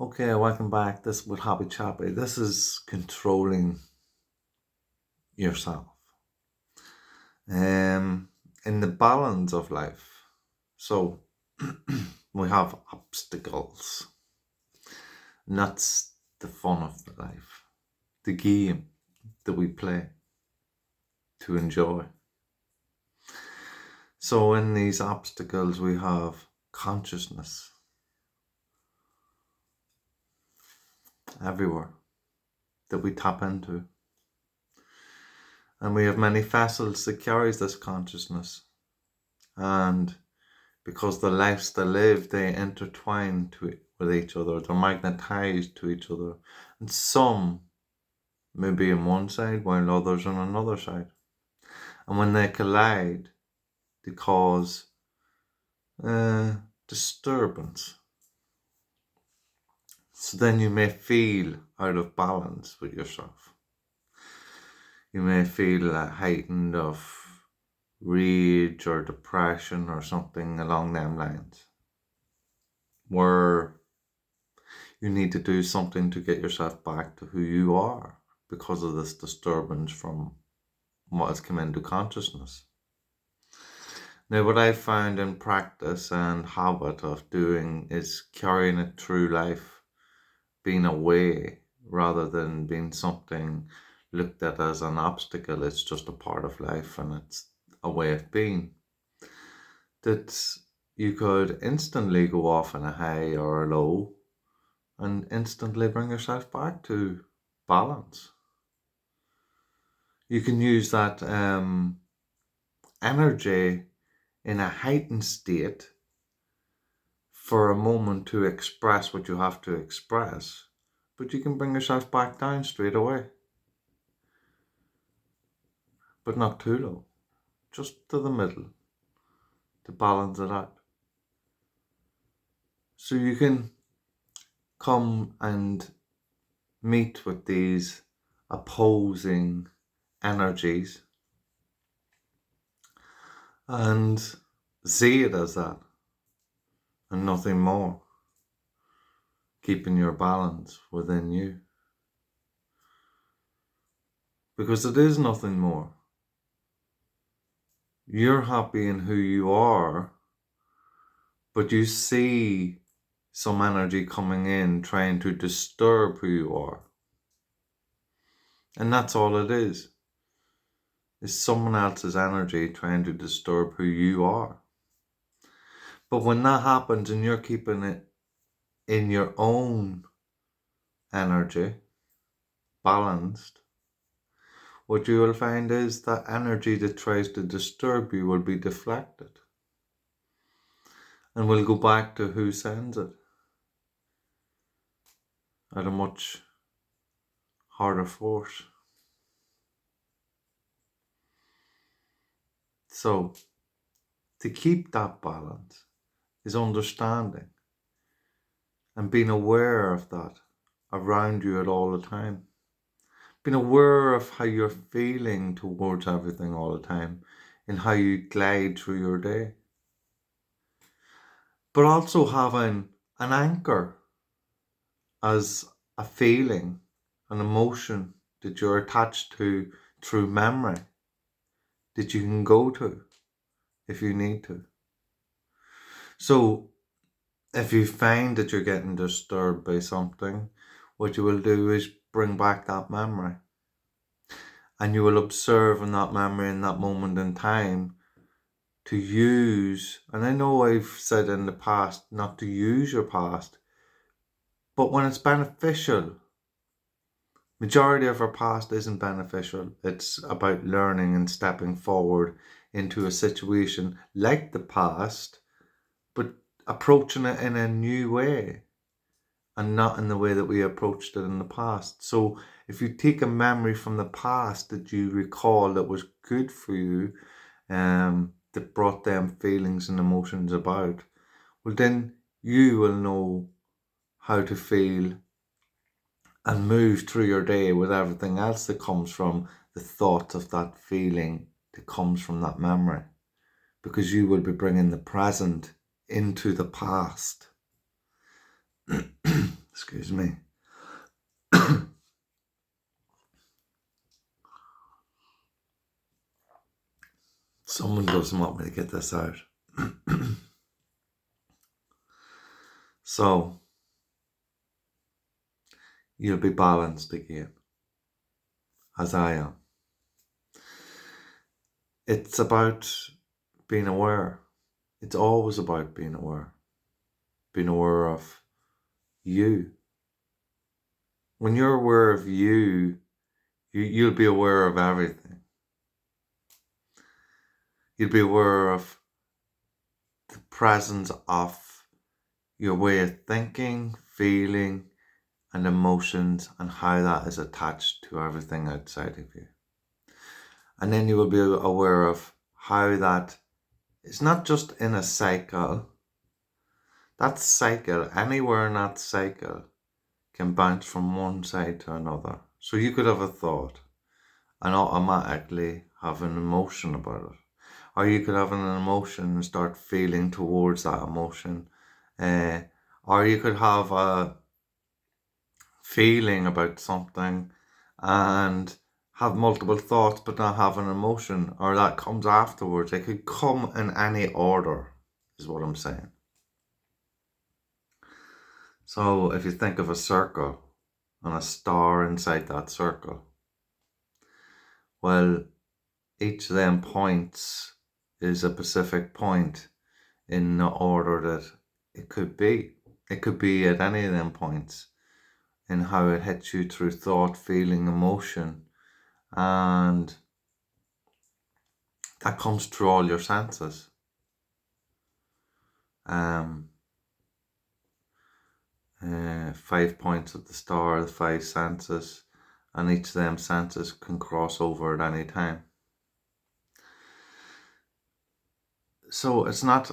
Okay, welcome back. This with Hobby Choppy. This is controlling yourself. Um, in the balance of life. So we have obstacles. And that's the fun of the life. The game that we play to enjoy. So in these obstacles we have consciousness everywhere that we tap into. And we have many facets that carries this consciousness. And because the lives they live, they intertwine with each other, they're magnetized to each other. And some may be on one side while others on another side. And when they collide, they cause disturbance. So then you may feel out of balance with yourself. You may feel a heightened of rage or depression or something along them lines, where you need to do something to get yourself back to who you are because of this disturbance from what has come into consciousness. Now, what I've found in practice and habit of doing is carrying it through life, being away rather than being something looked at as an obstacle. It's just a part of life and it's a way of being. That you could instantly go off in a high or a low and instantly bring yourself back to balance. You can use that energy in a heightened state for a moment to express what you have to express, but you can bring yourself back down straight away. But not too low, just to the middle, to balance it out. So you can come and meet with these opposing energies and see it as that and nothing more, keeping your balance within you, because it is nothing more. You're happy in who you are, but you see some energy coming in trying to disturb who you are, and that's all it is someone else's energy trying to disturb who you are. But when that happens and you're keeping it in your own energy, balanced, what you will find is that energy that tries to disturb you will be deflected and will go back to who sends it at a much harder force. So, to keep that balance is understanding and being aware of that around you at all the time. Being aware of how you're feeling towards everything all the time and how you glide through your day. But also having an anchor as a feeling, an emotion that you're attached to through memory that you can go to if you need to. So if you find that you're getting disturbed by something, what you will do is bring back that memory. And you will observe in that memory, in that moment in time, to use, and I know I've said in the past not to use your past, but when it's beneficial, majority of our past isn't beneficial. It's about learning and stepping forward into a situation like the past, but approaching it in a new way and not in the way that we approached it in the past. So if you take a memory from the past that you recall that was good for you, that brought them feelings and emotions about, well then you will know how to feel and move through your day with everything else that comes from the thought of that feeling that comes from that memory, because you will be bringing the present into the past. Excuse Excuse me. Someone doesn't want me to get this out. So, you'll be balanced again, as I am. It's about being aware. It's always about being aware. Being aware of you. When you're aware of you'll be aware of everything. You'll be aware of the presence of your way of thinking, feeling, and emotions, and how that is attached to everything outside of you. And then you will be aware of how that is not just in a cycle. That cycle, anywhere in that cycle, can bounce from one side to another. So you could have a thought and automatically have an emotion about it. Or you could have an emotion and start feeling towards that emotion. Or you could have a feeling about something and have multiple thoughts but not have an emotion, or that comes afterwards. It could come in any order, is what I'm saying. So if you think of a circle and a star inside that circle, well, each of them points is a specific point in the order that it could be. It could be at any of them points in how it hits you through thought, feeling, emotion, and that comes through all your senses. 5 points of the star, the 5 senses, and each of them senses can cross over at any time. So it's not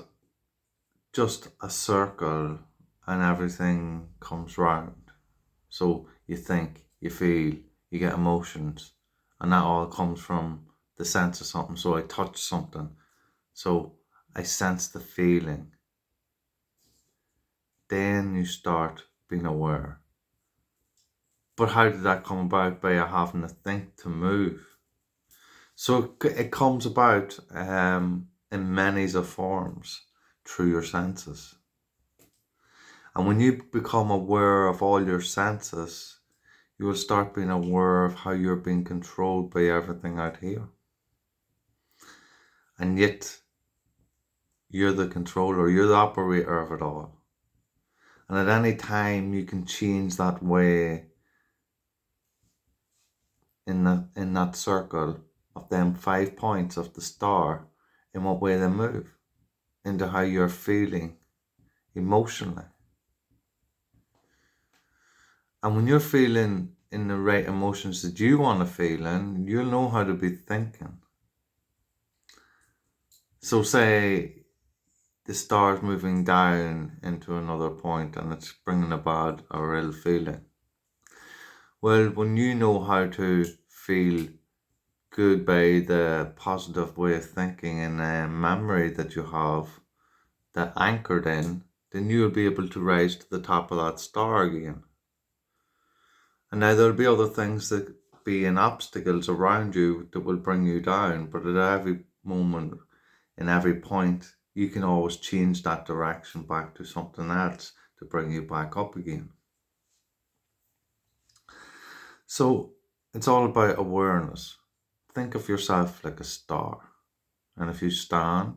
just a circle and everything comes round. So you think, you feel, you get emotions, and that all comes from the sense of something. So I touch something, so I sense the feeling. Then you start being aware. But how did that come about? By having to think to move. So it comes about in many of forms through your senses. And when you become aware of all your senses, you will start being aware of how you're being controlled by everything out here. And yet, you're the controller, you're the operator of it all. And at any time, you can change that way in that circle of them 5 points of the star, in what way they move, into how you're feeling emotionally. And when you're feeling in the right emotions that you want to feel in, you'll know how to be thinking. So say the star's moving down into another point and it's bringing a bad or ill feeling. Well, when you know how to feel good by the positive way of thinking and the memory that you have that anchored in, then you'll be able to rise to the top of that star again. And now there'll be other things that be in obstacles around you that will bring you down, but at every moment, in every point, you can always change that direction back to something else to bring you back up again. So it's all about awareness. Think of yourself like a star. And if you stand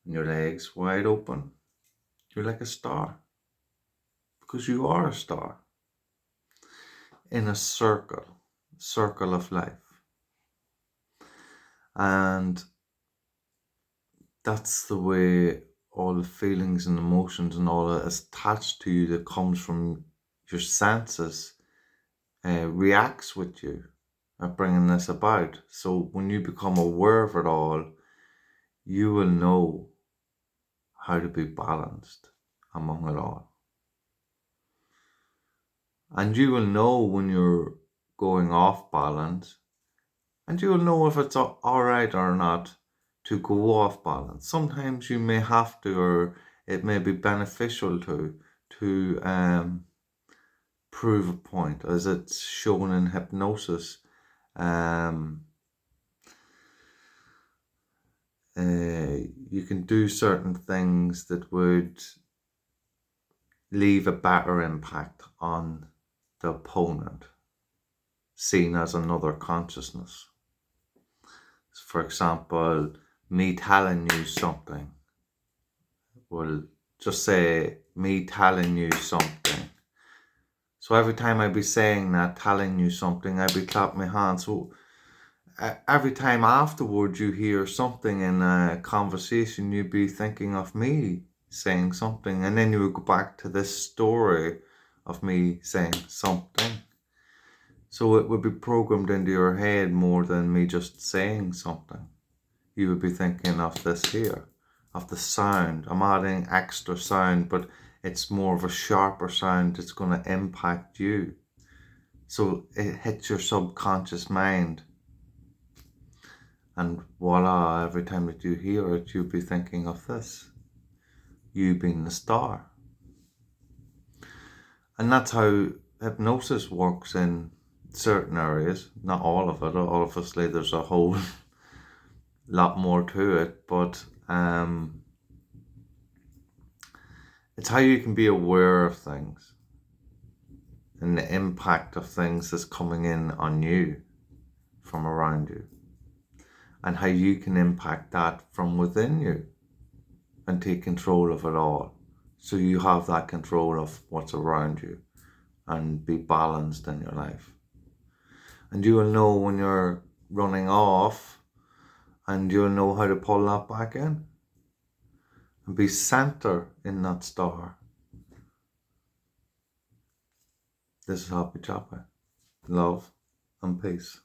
and your legs wide open, you're like a star. Because you are a star. In a circle of life. And that's the way all the feelings and emotions and all that is attached to you that comes from your senses reacts with you at bringing this about. So when you become aware of it all, you will know how to be balanced among it all. And you will know when you're going off balance, and you will know if it's all right or not to go off balance. Sometimes you may have to, or it may be beneficial to to prove a point, as it's shown in hypnosis. You can do certain things that would leave a better impact on the opponent, seen as another consciousness. For example, me telling you something. Well, just say me telling you something. So every time I be saying that, telling you something, I be clapping my hands. So every time afterwards you hear something in a conversation, you'd be thinking of me saying something, and then you would go back to this story of me saying something. So it would be programmed into your head more than me just saying something. You would be thinking of this here, of the sound. I'm adding extra sound, but it's more of a sharper sound. It's going to impact you. So it hits your subconscious mind. And voila, every time that you hear it, you'll be thinking of this. You being the star. And that's how hypnosis works in certain areas. Not all of it. Obviously, there's a whole lot more to it. But it's how you can be aware of things and the impact of things that's coming in on you from around you, and how you can impact that from within you and take control of it all, so you have that control of what's around you and be balanced in your life. And you will know when you're running off, and you'll know how to pull that back in and be center in that star. This is Happy Chopper. Love and peace.